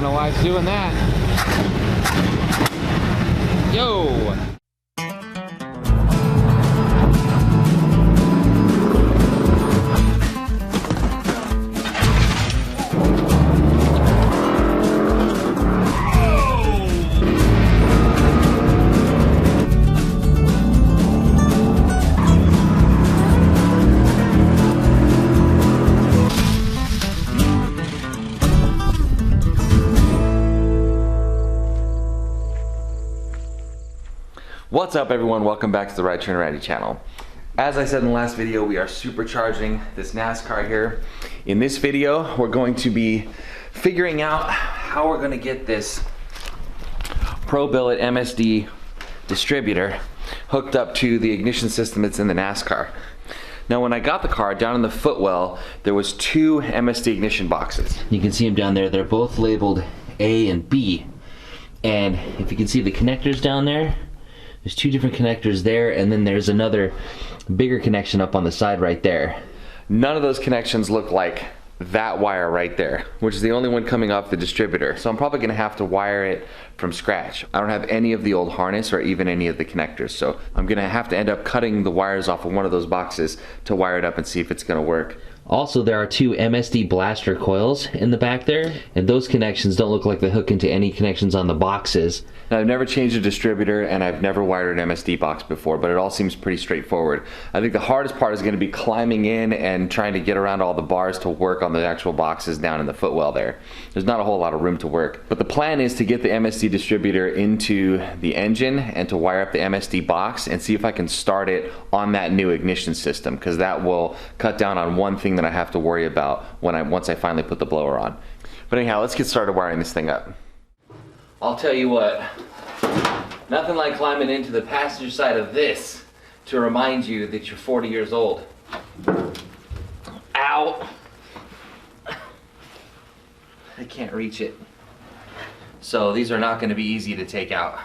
don't know why it's doing that. Yo! What's up everyone, welcome back to the Right Turn Randy channel. As I said in the last video, we are supercharging this NASCAR here. In this video, we're going to be figuring out how we're going to get this Pro Billet MSD distributor hooked up to the ignition system that's in the NASCAR. Now when I got the car, down in the footwell, there was two MSD ignition boxes. You can see them down there, they're both labeled A and B. And if you can see the connectors down there, there's two different connectors there, and then there's another bigger connection up on the side right there. None of those connections look like that wire right there, which is the only one coming off the distributor. So I'm probably gonna have to wire it from scratch. I don't have any of the old harness or even any of the connectors. So I'm gonna have to end up cutting the wires off of one of those boxes to wire it up and see if it's gonna work. Also, there are two MSD Blaster coils in the back there, and those connections don't look like they hook into any connections on the boxes. Now, I've never changed a distributor and I've never wired an MSD box before, but it all seems pretty straightforward. I think the hardest part is going to be climbing in and trying to get around all the bars to work on the actual boxes down in the footwell there. There's not a whole lot of room to work. But the plan is to get the MSD distributor into the engine and to wire up the MSD box and see if I can start it on that new ignition system, because that will cut down on one thing that I have to worry about once I finally put the blower on. But anyhow, let's get started wiring this thing up. I'll tell you what, nothing like climbing into the passenger side of this to remind you that you're 40 years old. Ow! I can't reach it. So these are not going to be easy to take out.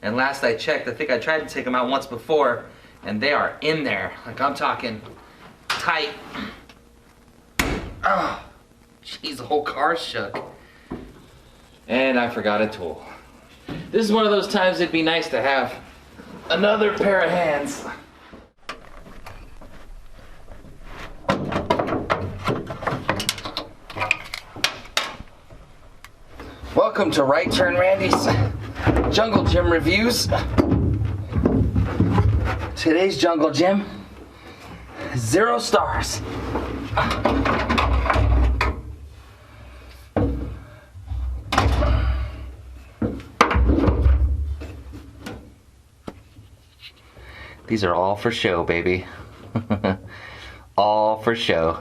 And last I checked, I think I tried to take them out once before, and they are in there. Like, I'm talking tight. Oh, jeez, the whole car shook. And I forgot a tool. This is one of those times it'd be nice to have another pair of hands. Welcome to Right Turn Randy's Jungle Gym Reviews. Today's Jungle Gym, 0 stars. These are all for show, baby. All for show.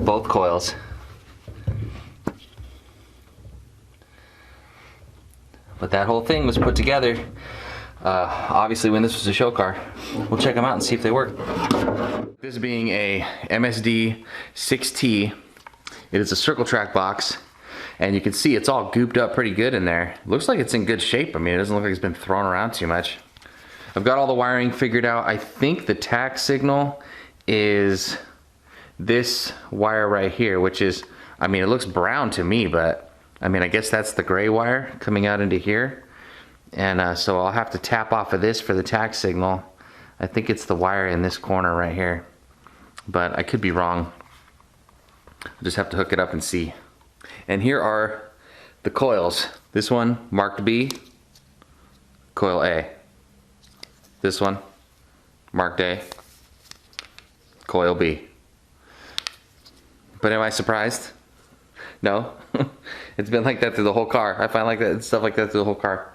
Both coils. But that whole thing was put together, obviously when this was a show car. We'll check them out and see if they work. This being a MSD 6T, it is a circle track box. And you can see it's all gooped up pretty good in there. Looks like it's in good shape. I mean, it doesn't look like it's been thrown around too much. I've got all the wiring figured out. I think the tach signal is this wire right here, which is, I mean, it looks brown to me, but I mean, I guess that's the gray wire coming out into here. And so I'll have to tap off of this for the tach signal. I think it's the wire in this corner right here, but I could be wrong. I'll just have to hook it up and see. And here are the coils. This one marked B, coil A. This one marked A, coil B. But am I surprised? No. It's been like that through the whole car. I find like that stuff like that through the whole car.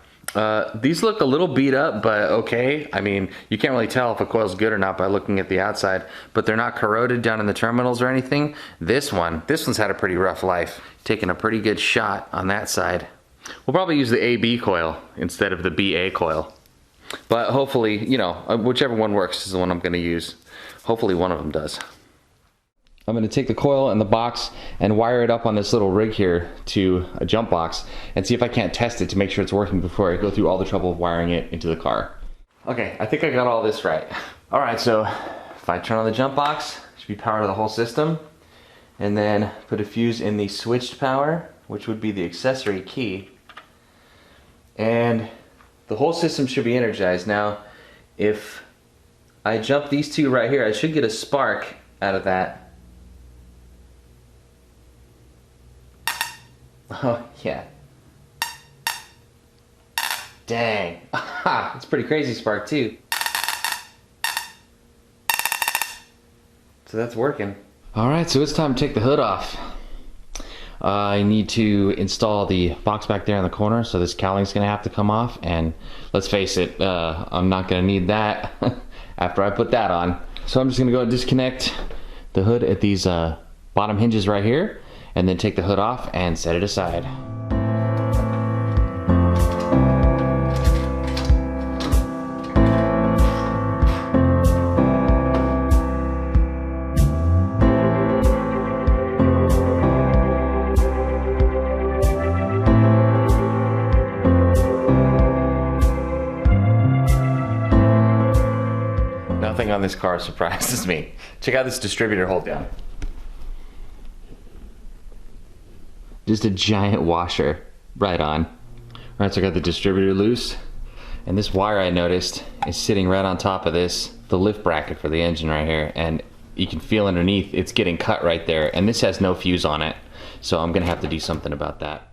These look a little beat up, but okay. I mean, you can't really tell if a coil's good or not by looking at the outside, but they're not corroded down in the terminals or anything. This one's had a pretty rough life. Taking a pretty good shot on that side. We'll probably use the AB coil instead of the BA coil. But hopefully, you know, whichever one works is the one I'm gonna use. Hopefully one of them does. I'm going to take the coil and the box and wire it up on this little rig here to a jump box and see if I can't test it to make sure it's working before I go through all the trouble of wiring it into the car. Okay, I think I got all this right. All right, so if I turn on the jump box, it should be power to the whole system. and then put a fuse in the switched power, which would be the accessory key. And the whole system should be energized. Now, if I jump these two right here, I should get a spark out of that. Oh, yeah. Dang. It's a pretty crazy spark too. So that's working. Alright, so it's time to take the hood off. I need to install the box back there in the corner, so this cowling's gonna have to come off, and let's face it, I'm not gonna need that after I put that on. So I'm just gonna go disconnect the hood at these bottom hinges right here, and then take the hood off and set it aside. Nothing on this car surprises me. Check out this distributor hold down. Just a giant washer right on. Alright, so I got the distributor loose, and this wire I noticed is sitting right on top of this, the lift bracket for the engine right here, and you can feel underneath it's getting cut right there, and this has no fuse on it, so I'm gonna have to do something about that.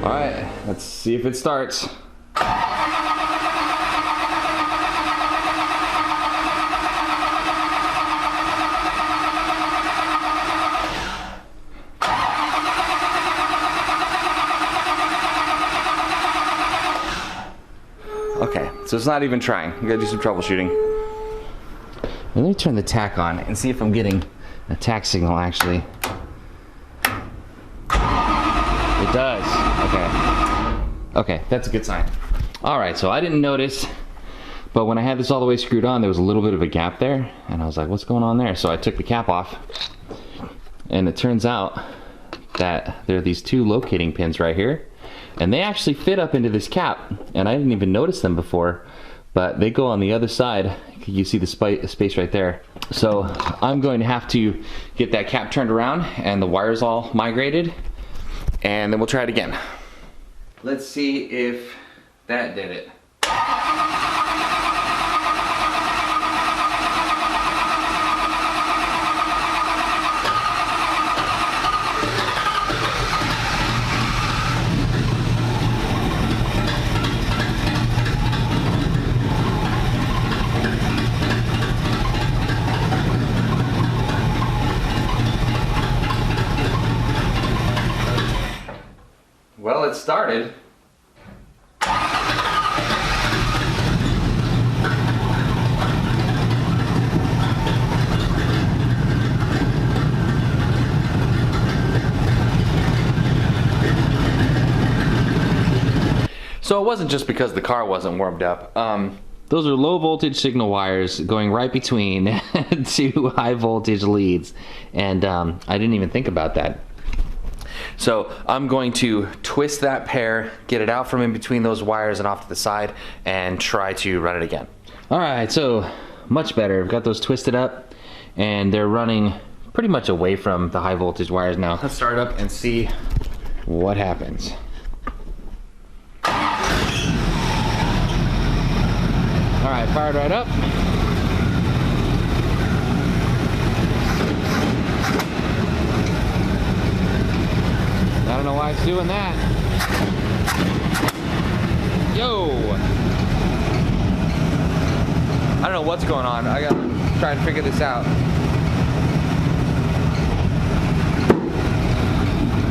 Alright, let's see if it starts. Okay, so it's not even trying. We gotta do some troubleshooting. Let me turn the tack on and see if I'm getting a tack signal actually. It does. Okay. Okay, that's a good sign. Alright, so I didn't notice, but when I had this all the way screwed on, there was a little bit of a gap there, and I was like, what's going on there? So I took the cap off, and it turns out that there are these two locating pins right here, and they actually fit up into this cap, and I didn't even notice them before, but they go on the other side. You see the space right there. So I'm going to have to get that cap turned around and the wires all migrated, and then we'll try it again. Let's see if that did it. Well, it started. So it wasn't just because the car wasn't warmed up. Those are low voltage signal wires going right between two high voltage leads, and I didn't even think about that. So I'm going to twist that pair, get it out from in between those wires and off to the side, and try to run it again. All right, so much better. I've got those twisted up, and they're running pretty much away from the high voltage wires now. Let's start up and see what happens. All right, fired right up. I don't know why it's doing that. Yo! I don't know what's going on. I gotta try and figure this out.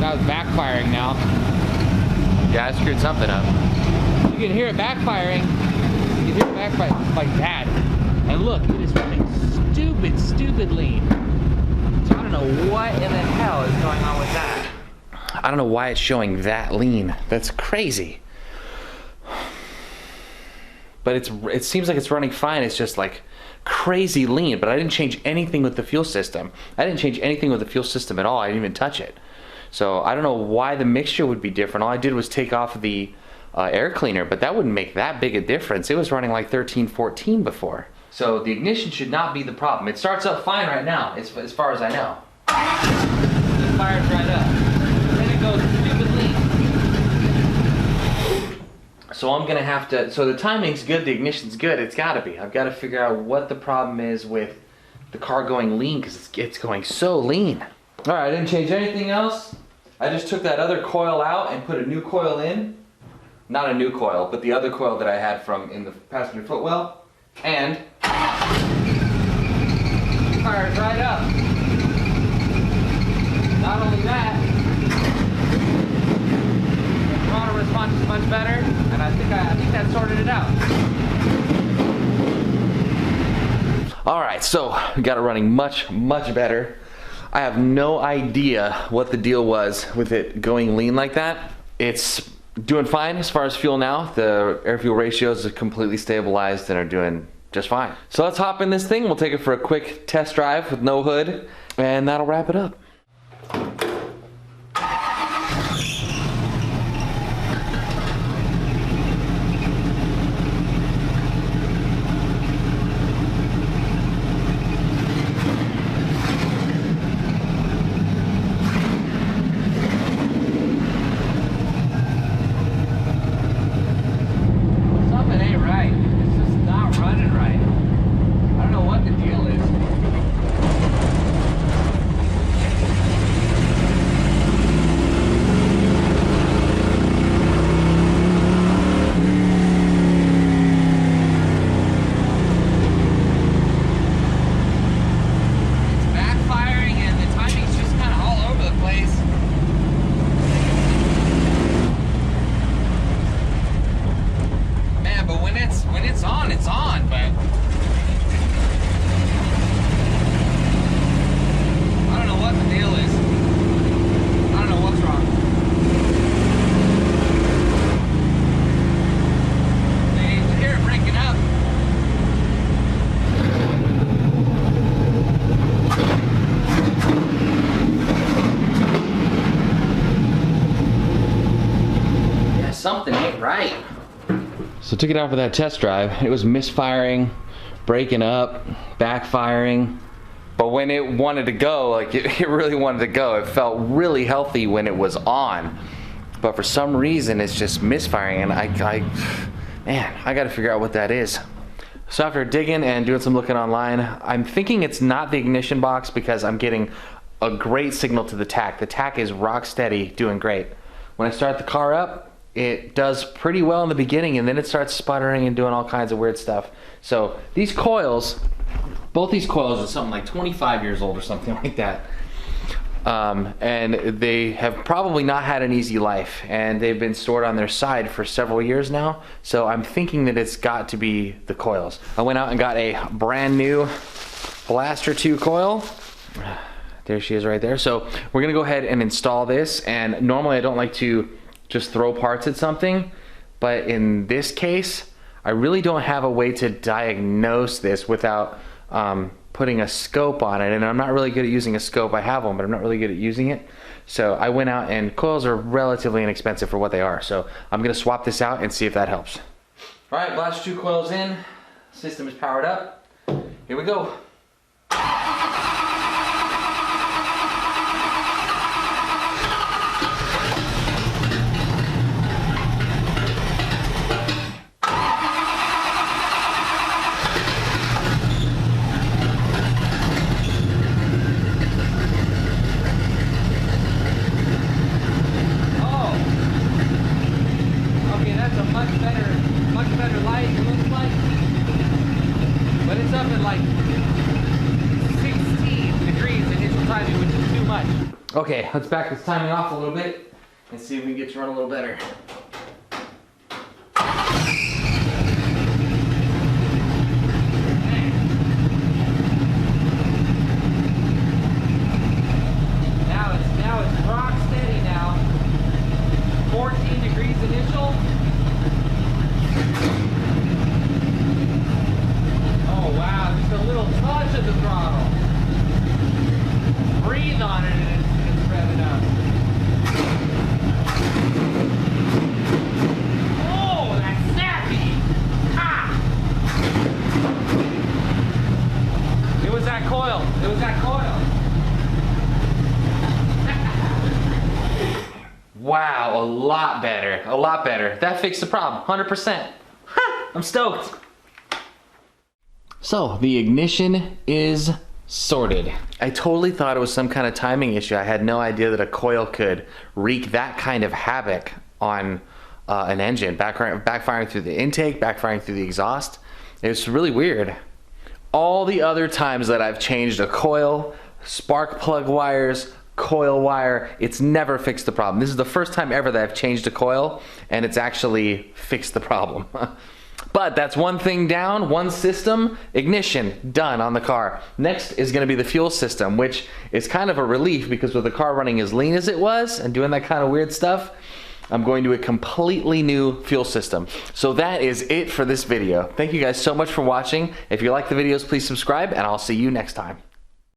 That was backfiring now. Yeah, I screwed something up. You can hear it backfiring. You can hear it backfiring like that. And look, it is running stupid lean. So I don't know what in the hell is going on with that. I don't know why it's showing that lean. That's crazy. But it seems like it's running fine. It's just like crazy lean. But I didn't change anything with the fuel system. I didn't change anything with the fuel system at all. I didn't even touch it. So I don't know why the mixture would be different. All I did was take off the air cleaner, but that wouldn't make that big a difference. It was running like 13, 14 before. So the ignition should not be the problem. It starts up fine right now, as far as I know. It fires right up. Then it goes stupid lean. So I'm gonna have to, so the timing's good, the ignition's good, it's gotta be. I've gotta figure out what the problem is with the car going lean, because it's going so lean. All right, I didn't change anything else. I just took that other coil out and put a new coil in. Not a new coil, but the other coil that I had from in the passenger footwell. And fires right up. Not only that, the throttle response is much better, and I think that sorted it out. All right, so we got it running much better. I have no idea what the deal was with it going lean like that. It's doing fine as far as fuel now. The air-fuel ratios are completely stabilized and are doing just fine. So let's hop in this thing. We'll take it for a quick test drive with no hood, and that'll wrap it up. Something ain't right. So took it out for that test drive. It was misfiring, breaking up, backfiring. But when it wanted to go, like it really wanted to go. It felt really healthy when it was on. But for some reason, it's just misfiring, and man, I gotta figure out what that is. So after digging and doing some looking online, I'm thinking it's not the ignition box because I'm getting a great signal to the tach. The tach is rock steady, doing great. When I start the car up, it does pretty well in the beginning, and then it starts sputtering and doing all kinds of weird stuff. So these coils, both these coils are something like 25 years old or something like that. And they have probably not had an easy life, and they've been stored on their side for several years now. So I'm thinking that it's got to be the coils. I went out and got a brand new Blaster 2 coil. There she is right there. So we're gonna go ahead and install this, and normally I don't like to just throw parts at something, but in this case I really don't have a way to diagnose this without putting a scope on it, and I'm not really good at using a scope. I have one, but I'm not really good at using it. So I went out, and coils are relatively inexpensive for what they are, so I'm gonna swap this out and see if that helps. All right, Blaster 2 coils in, system is powered up, here we go. 16 degrees initial timing, which is too much. Okay, let's back this timing off a little bit and see if we can get to run a little better. Now it's rock steady now. 14 degrees initial. Oh wow, just a little touch of the throttle. Breathe on it and it's revving up. Oh, that's snappy! Ah! It was that coil. It was that coil. Wow, a lot better. A lot better. That fixed the problem, 100%. I'm stoked. So, the ignition is sorted. I totally thought it was some kind of timing issue. I had no idea that a coil could wreak that kind of havoc on an engine, backfiring through the intake, backfiring through the exhaust. It's really weird. All the other times that I've changed a coil, spark plug wires, coil wire, it's never fixed the problem. This is the first time ever that I've changed a coil and it's actually fixed the problem. But that's one thing down, one system, ignition, done on the car. Next is gonna be the fuel system, which is kind of a relief because with the car running as lean as it was and doing that kind of weird stuff, I'm going to a completely new fuel system. So that is it for this video. Thank you guys so much for watching. If you like the videos, please subscribe and I'll see you next time.